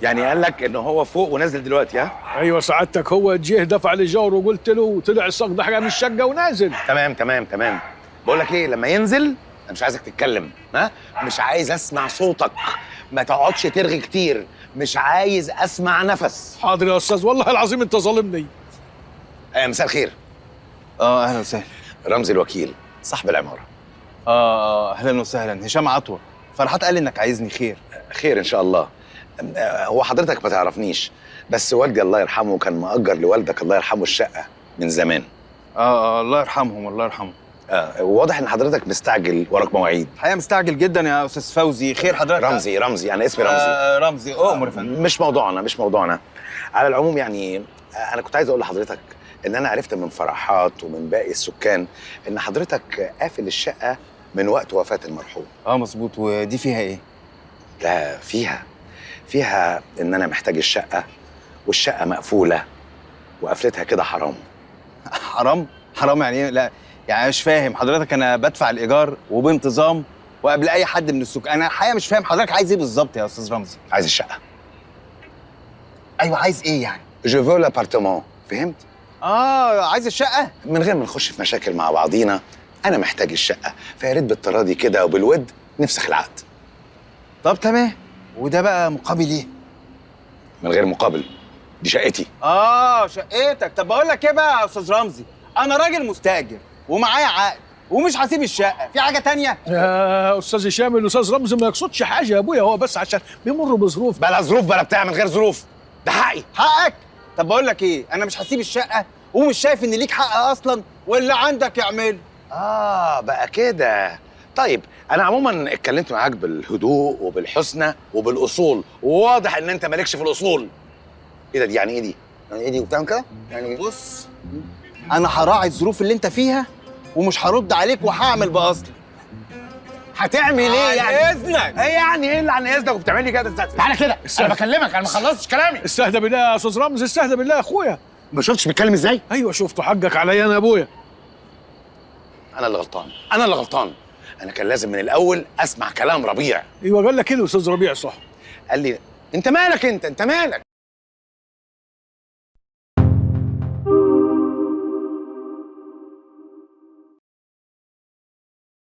يعني قال لك ان هو فوق ونازل دلوقتي؟ ها؟ ايوه سعادتك، هو جه دفع الايجار وقلت له وطلع الصاج ده حاجه من الشقه ونازل. تمام تمام تمام. بقول لك ايه، لما ينزل انا مش عايزك تتكلم، ها؟ مش عايز اسمع صوتك، ما تقعدش ترغي كتير، مش عايز اسمع نفس. حاضر يا استاذ، والله العظيم انت ظالمني. مساء الخير. اهلا وسهلا. رمزي الوكيل صاحب العماره. اهلا وسهلا. هشام عطوه. فرحات قال انك عايزني. خير؟ خير ان شاء الله. هو حضرتك ما تعرفنيش، بس والدي الله يرحمه كان مأجر لوالدك الله يرحمه الشقه من زمان. الله يرحمهم الله يرحمهم. واضح ان حضرتك مستعجل وراك مواعيد. الحقيقه مستعجل جدا يا استاذ فوزي. خير حضرتك؟ رمزي انا اسمي رمزي. رمزي اؤمر يا فندم. مش موضوعنا. على العموم يعني انا كنت عايز اقول لحضرتك ان انا عرفت من فرحات ومن باقي السكان ان حضرتك قافل الشقه من وقت وفاه المرحوم. مظبوط. ودي فيها ايه؟ لا، فيها ان انا محتاج الشقه، والشقه مقفوله وقفلتها كده حرام. حرام يعني ايه؟ لا يعني مش فاهم حضرتك. انا بدفع الايجار وبانتظام وقبل اي حد من السكان. انا الحقيقه مش فاهم حضرتك عايز ايه بالظبط يا استاذ رمزي. عايز الشقه. ايوه عايز ايه يعني؟ جو فو لابارتمون، فهمت؟ عايز الشقه. من غير ما نخش في مشاكل مع بعضينا، انا محتاج الشقه، فيا ريت بالتراضي كده وبالود نفسخ العقد. طب تمام. وده بقى مقابل ايه؟ من غير مقابل، دي شقتي. شقتك. طب بقول لك ايه بقى يا استاذ رمزي، انا راجل مستاجر ومعايا عقد ومش هسيب الشقه. في حاجه تانية؟ يا استاذ هشام، الاستاذ رمزي ما يقصدش حاجه يا ابويا، هو بس عشان بيمر بظروف. بلا ظروف بلا بتاع، من غير ظروف، ده حقي. حقك؟ طب بقول لك ايه، انا مش هسيب الشقه ومش شايف ان ليك حق اصلا، واللي عندك اعمله. بقى كده. طيب انا عموما اتكلمت معاك بالهدوء وبالحسنى وبالاصول، وواضح ان انت مالكش في الاصول. ايه ده؟ دي يعني ايه دي؟ يعني ايه دي وبتعمل كده؟ يعني بص، انا هراعي الظروف اللي انت فيها ومش هرد عليك وهعمل باصلي. هتعمل ايه يعني؟ عن اذنك. ايه يعني ايه اللي عن اذنك وبتعمل لي كده؟ تعالى كده، انا بكلمك، انا ما خلصتش كلامي. استهدى بالله يا استاذ رمزي، استهدى بالله يا اخويا. ما شفتش بيتكلم ازاي؟ ايوه شفته، حقك عليا انا يا ابويا. انا اللي غلطان. انا كان لازم من الاول اسمع كلام ربيع. ايوه قال لك ايه الاستاذ ربيع؟ صح. قال لي انت مالك، انت مالك؟